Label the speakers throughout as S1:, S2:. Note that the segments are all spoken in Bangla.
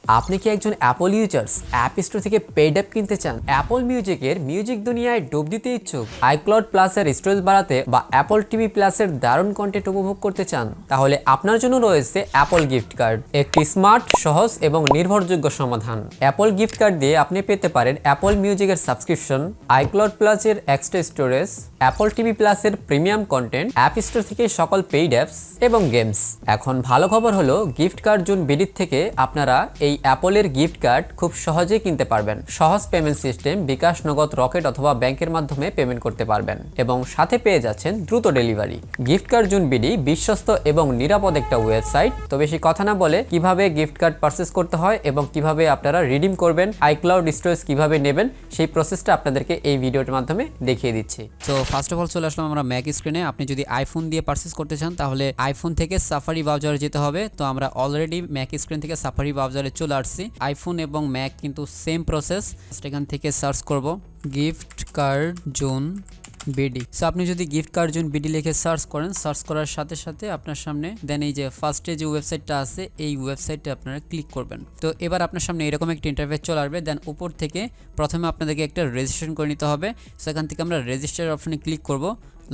S1: আপনি কি একজন অ্যাপল ইউজার্স অ্যাপ স্টোর থেকে পেইড অ্যাপ কিনতে চান? অ্যাপল মিউজিকের মিউজিক দুনিয়ায় ডুব দিতে ইচ্ছুক? আইক্লাউড প্লাসের স্টোরেজ বাড়াতে বা অ্যাপল টিভি প্লাসের দারুণ কন্টেন্ট উপভোগ করতে চান? তাহলে আপনার জন্য রয়েছে অ্যাপল গিফট কার্ড, একটি স্মার্ট, সহজ এবং নির্ভরযোগ্য সমাধান। অ্যাপল গিফট কার্ড দিয়ে আপনি পেতে পারেন অ্যাপল মিউজিকের সাবস্ক্রিপশন, আইক্লাউড প্লাসের এক্সট্রা স্টোরেজ, অ্যাপল টিভি প্লাসের প্রিমিয়াম কন্টেন্ট, অ্যাপ স্টোর থেকে সকল পেইড অ্যাপস এবং গেমস। এখন ভালো খবর হলো, গিফট কার্ড জোন বিডির থেকে আপনারা এই অ্যাপলের গিফট কার্ড খুব সহজেই কিনতে পারবেন। সহজ পেমেন্ট সিস্টেম, বিকাশ, নগদ, রকেট অথবা ব্যাংকের মাধ্যমে পেমেন্ট করতে পারবেন এবং সাথে পেয়ে যাচ্ছেন দ্রুত delivery. Gift card zone BD বিশ্বস্ত এবং নিরাপদ একটা ওয়েবসাইট। তো বেশি কথা না বলে কিভাবে গিফট কার্ড পারচেজ করতে হয় এবং কিভাবে আপনারা রিডিম করবেন, আইক্লাউড স্টোরেজ কিভাবে নেবেন, সেই প্রসেসটা আপনাদেরকে এই ভিডিওর মাধ্যমে দেখিয়ে দিচ্ছি।
S2: তো ফার্স্ট অফ অল চলে আসলাম আমরা ম্যাক স্ক্রিনে। আপনি যদি আইফোন দিয়ে পারচেস করতে চান তাহলে আইফোন থেকে সাফারি ব্রাউজারে যেতে হবে। তো আমরা অলরেডি ম্যাক স্ক্রিন থেকে সাফারি ব্রাউজারে চলে আসছি। আইফোন এবং ম্যাক কিন্তু সেম প্রসেস। এখান থেকে সার্চ করব gift card zone BD. So আপনি যদি গিফট কার্ড জোন বিডি লিখে সার্চ করেন, সার্চ করার সাথে সাথে আপনার সামনে দেন এই যে ফার্স্টে যে ওয়েবসাইটটা আছে এই ওয়েবসাইটে আপনারা ক্লিক করবেন। তো এবার আপনার সামনে এরকম একটা ইন্টারফেস চলে আসবে। দেন উপর থেকে প্রথমে আপনাদেরকে একটা রেজিস্ট্রেশন করে নিতে হবে। সেখান থেকে আমরা রেজিস্টার অপশনে ক্লিক করব।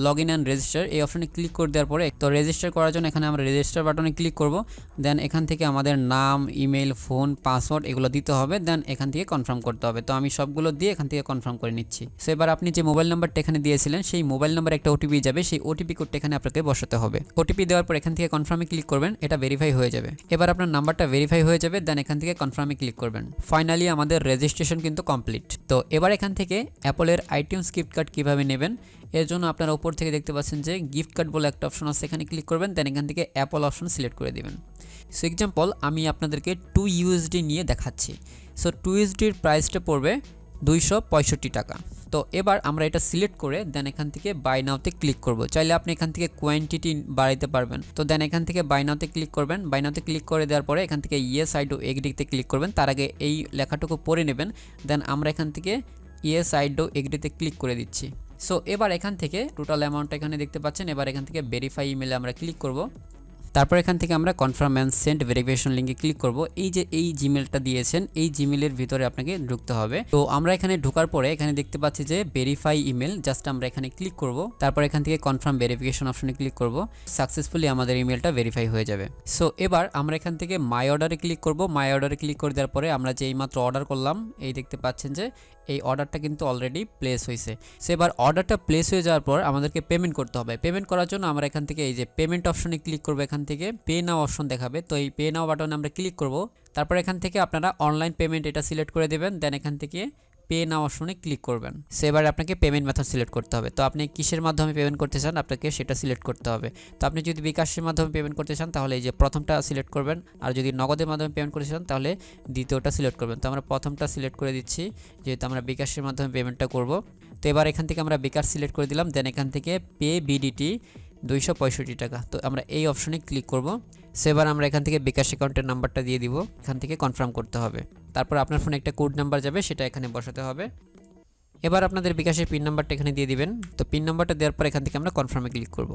S2: লগ ইন অ্যান্ড রেজিস্টার এই অপশনে ক্লিক করে দেওয়ার পরে তো রেজিস্টার করার জন্য এখানে আমরা রেজিস্টার বাটনে ক্লিক করব। দেন এখান থেকে আমাদের নাম, ইমেল, ফোন, পাসওয়ার্ড এগুলো দিতে হবে। দেন এখান থেকে কনফার্ম করতে হবে। তো আমি সবগুলো দিয়ে এখান থেকে কনফার্ম করে নিচ্ছি। সো এবার আপনি যে মোবাইল নাম্বারটা এখানে দিয়েছিলেন সেই মোবাইল নাম্বার একটা ওটিপি যাবে, সেই ওটিপি কোডটা এখানে আপনাকে বসাতে হবে। ওটিপি দেওয়ার পর এখান থেকে কনফার্মে ক্লিক করবেন, এটা ভেরিফাই হয়ে যাবে। এবার আপনার নাম্বারটা ভেরিফাই হয়ে যাবে। দেন এখান থেকে কনফার্মে ক্লিক করবেন। ফাইনালি আমাদের রেজিস্ট্রেশন কিন্তু কমপ্লিট। তো এবার এখান থেকে অ্যাপলের আইটিউনস গিফট কার্ড কীভাবে নেবেন এর জন্য আপনারা উপর থেকে দেখতে পাচ্ছেন যে গিফট কার্ড বলে একটা অপশন আছে, এখানে ক্লিক করবেন। দেন এখান থেকে অ্যাপল অপশন সিলেক্ট করে দেবেন। সো এক্সাম্পল আমি আপনাদেরকে 2 ইউএসডি নিয়ে দেখাচ্ছি। সো 2 ইউএসডির প্রাইসটা পড়বে 265 টাকা। তো এবার আমরা এটা সিলেক্ট করে দেন এখান থেকে বাই নাওতে ক্লিক করব। চাইলে আপনি এখান থেকে কোয়ান্টিটি বাড়াইতে পারবেন। তো দেন এখান থেকে বাই নাওতে ক্লিক করবেন। বাই নাওতে ক্লিক করে দেওয়ার পরে এখান থেকে ইয়েস আই ডু এগ্রিতে ক্লিক করবেন। তার আগে এই লেখাটুকু পড়ে নেবেন। দেন আমরা এখান থেকে ইয়েস আই ডু এগ্রিতে ক্লিক করে দিচ্ছি। সো এবার এখান থেকে টোটাল অ্যামাউন্টটা এখানে দেখতে পাচ্ছেন। এবার এখান থেকে ভেরিফাই ইমেলে আমরা ক্লিক করব। তারপর এখান থেকে আমরা কনফার্ম অ্যান্ড সেন্ড ভেরিফিকেশন লিঙ্কে ক্লিক করব। এই যে এই জিমেলটা দিয়েছেন এই জিমেলের ভিতরে আপনাকে ঢুকতে হবে। তো আমরা এখানে ঢোকার পরে এখানে দেখতে পাচ্ছি যে ভেরিফাই ইমেল, জাস্ট আমরা এখানে ক্লিক করব। তারপর এখান থেকে কনফার্ম ভেরিফিকেশন অপশনে ক্লিক করব। সাকসেসফুলি আমাদের ইমেলটা ভেরিফাই হয়ে যাবে। সো এবার আমরা এখান থেকে মাই অর্ডারে ক্লিক করব। মাই অর্ডারে ক্লিক করে দেওয়ার পরে আমরা যে এইমাত্র অর্ডার করলাম এই দেখতে পাচ্ছেন যে এই অর্ডারটা কিন্তু অলরেডি প্লেস হয়েছে। সো এবার অর্ডারটা প্লেস হয়ে যাওয়ার পর আমাদেরকে পেমেন্ট করতে হবে। পেমেন্ট করার জন্য আমরা এখান থেকে এই যে পেমেন্ট অপশনে ক্লিক করব। এখান থেকে পে নাও অপশন দেখাবে, তো এই পে নাও বাটনে আমরা ক্লিক করব। তারপর এখান থেকে আপনারা অনলাইন পেমেন্ট এটা সিলেক্ট করে দেবেন। দেন এখান থেকে পে নাও অপশনে ক্লিক করবেন। সো এবার আপনাকে পেমেন্ট মেথড সিলেক্ট করতে হবে। তো আপনি কিসের মাধ্যমে পেমেন্ট করতে চান আপনাকে সেটা সিলেক্ট করতে হবে। তো আপনি যদি বিকাশের মাধ্যমে পেমেন্ট করতে চান তাহলে এই যে প্রথমটা সিলেক্ট করবেন, আর যদি নগদের মাধ্যমে পেমেন্ট করতে চান তাহলে দ্বিতীয়টা সিলেক্ট করবেন। তো আমরা প্রথমটা সিলেক্ট করে দিচ্ছি যেহেতু আমরা বিকাশের মাধ্যমে পেমেন্টটা করব। তো এবার এখান থেকে আমরা বিকাশ সিলেক্ট করে দিলাম। দেন এখান থেকে পে বিডিটি 265 টাকা। তো আমরা এই অপশনে ক্লিক করব। সো এবার আমরা এখান থেকে বিকাশ অ্যাকাউন্টের নাম্বারটা দিয়ে দিব। এখান থেকে কনফার্ম করতে হবে। তারপর আপনার ফোনে একটা কোড নাম্বার যাবে, সেটা এখানে বসাতে হবে। এবার আপনাদের বিকাশের পিন নাম্বারটা এখানে দিয়ে দিবেন। তো পিন নাম্বারটা দেওয়ার পর এখান থেকে আমরা কনফার্মে ক্লিক করব।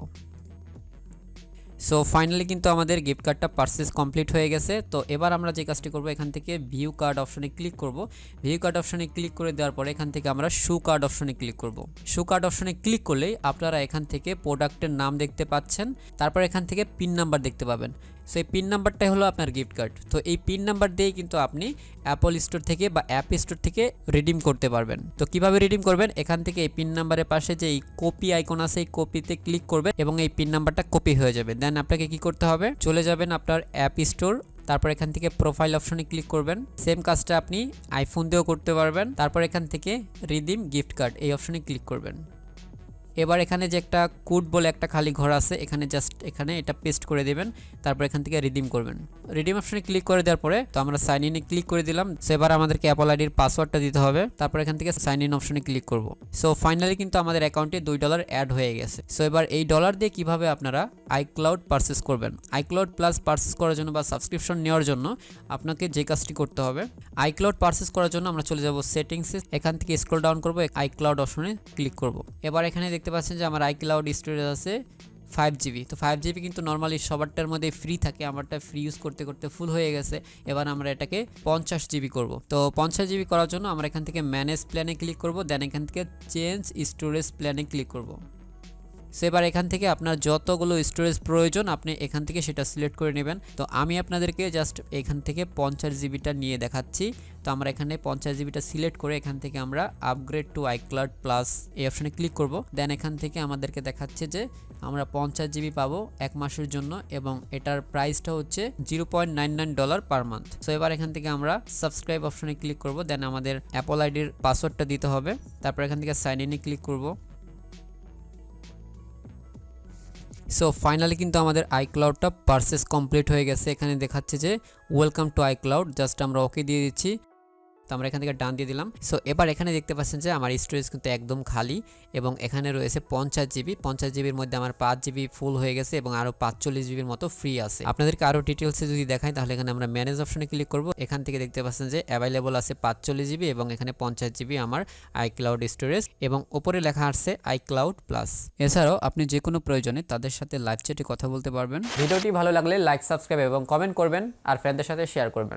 S2: সো ফাইনালি কিন্তু আমাদের গিফট কার্ডটা পারচেস কমপ্লিট হয়ে গেছে। তো এবার আমরা যে কাজটি করব এখান থেকে ভিউ কার্ড অপশনে ক্লিক করব। ভিউ কার্ড অপশনে ক্লিক করে দেওয়ার পরে এখান থেকে আমরা শু কার্ড অপশনে ক্লিক করব। শু কার্ড অপশনে ক্লিক করলেই আপনারা এখান থেকে প্রোডাক্টের নাম দেখতে পাচ্ছেন। তারপর এখান থেকে পিন নাম্বার দেখতে পাবেন। সো এই পিন নাম্বারটাই হলো আপনার গিফট কার্ড। তো এই পিন নাম্বার দিয়েই কিন্তু আপনি অ্যাপল স্টোর থেকে বা অ্যাপ স্টোর থেকে রিডিম করতে পারবেন। তো কিভাবে রিডিম করবেন, এখান থেকে এই পিন নাম্বারের পাশে যে এই কপি আইকন আছে এই কপিতে ক্লিক করবেন এবং এই পিন নাম্বারটা কপি হয়ে যাবে। দেন আপনাকে কি করতে হবে, চলে যাবেন আপনার অ্যাপ স্টোর। তারপর এখান থেকে প্রোফাইল অপশনে ক্লিক করবেন। সেম কাজটা আপনি আইফোন দিয়েও করতে পারবেন। তারপর এখান থেকে রিডিম গিফট কার্ড এই অপশনে ক্লিক করবেন। এবার এখানে যে একটা কোড বলে একটা খালি ঘর আছে এখানে জাস্ট এখানে এটা পেস্ট করে দেবেন। তারপর এখান থেকে রিডিম করবেন। রিডিম অপশনে ক্লিক করে দেওয়ার পরে তো আমরা সাইন ইনে ক্লিক করে দিলাম। সো এবার আমাদেরকে অ্যাপল আইডির পাসওয়ার্ডটা দিতে হবে। তারপর এখান থেকে সাইন ইন অপশনে ক্লিক করব। সো ফাইনালি কিন্তু আমাদের অ্যাকাউন্টে $2 অ্যাড হয়ে গেছে। সো এবার এই ডলার দিয়ে কিভাবে আপনারা আইক্লাউড পারচেস করবেন, আইক্লাউড প্লাস পারচেস করার জন্য বা সাবস্ক্রিপশন নেওয়ার জন্য আপনাকে যে কাজটি করতে হবে, আইক্লাউড পারচেস করার জন্য আমরা চলে যাব সেটিংসে। এখান থেকে স্ক্রল ডাউন করব, আইক্লাউড অপশনে ক্লিক করব। এবার এখানে দেখতে পাচ্ছেন যে আমার আইক্লাউড স্টোরেজ আছে 5 GB। তো 5 GB কিন্তু নর্মালি সবারটার মধ্যে ফ্রি থাকে, আমারটা ফ্রি ইউজ করতে করতে ফুল হয়ে গেছে। এবার আমরা এটাকে 50 GB করব। তো 50 GB করার জন্য আমরা এখান থেকে ম্যানেজ প্ল্যানে ক্লিক করব, দেন এখান থেকে চেঞ্জ স্টোরেজ প্ল্যানে ক্লিক করব। সো এবার এখান থেকে আপনার যতগুলো স্টোরেজ প্রয়োজন আপনি এখান থেকে সেটা সিলেক্ট করে নেবেন। তো আমি আপনাদেরকে জাস্ট এখান থেকে 50 GBটা নিয়ে দেখাচ্ছি। তো আমরা এখানে 50 GBটা সিলেক্ট করে এখান থেকে আমরা আপগ্রেড টু আইক্লাউড প্লাস এই অপশানে ক্লিক করব। দেন এখান থেকে আমাদেরকে দেখাচ্ছে যে আমরা 50 GB পাবো 1 মাসের জন্য এবং এটার প্রাইসটা হচ্ছে $0.99 পার মান্থ। সো এবার এখান থেকে আমরা সাবস্ক্রাইব অপশানে ক্লিক করব, দেন আমাদের অ্যাপল আইডির পাসওয়ার্ডটা দিতে হবে। তারপর এখান থেকে সাইন ইনে ক্লিক করব। সো ফাইনালি কিন্তু আমাদের আইক্লাউডটা পারচেস কমপ্লিট হয়ে গেছে। এখানে দেখাচ্ছে যে ওয়েলকাম টু আইক্লাউড, জাস্ট আমরা ওকে দিয়ে দিচ্ছি। তো আমরা এখান থেকে ডান দিয়ে দিলাম। সো এবার এখানে দেখতে পাচ্ছেন যে আমার স্টোরেজ কিন্তু একদম খালি এবং এখানে রয়েছে 50 GB। 50 GBর মধ্যে আমার 5 GB ফুল হয়ে গেছে এবং আরও 45 GBর মতো ফ্রি আছে। আপনাদেরকে আরও ডিটেলসে যদি দেখাই তাহলে এখানে আমরা ম্যানেজ অপশনে ক্লিক করব। এখান থেকে দেখতে পাচ্ছেন যে অ্যাভেলেবল আছে 45 GB এবং এখানে 50 GB আমার আইক্লাউড স্টোরেজ এবং ওপরে লেখা আছে আইক্লাউড প্লাস। এছাড়াও আপনি যে কোনো প্রয়োজনে তাদের সাথে লাইভ চ্যাটে কথা বলতে পারবেন।
S1: ভিডিওটি ভালো লাগলে লাইক, সাবস্ক্রাইব এবং কমেন্ট করবেন আর ফ্রেন্ডদের সাথে শেয়ার করবেন।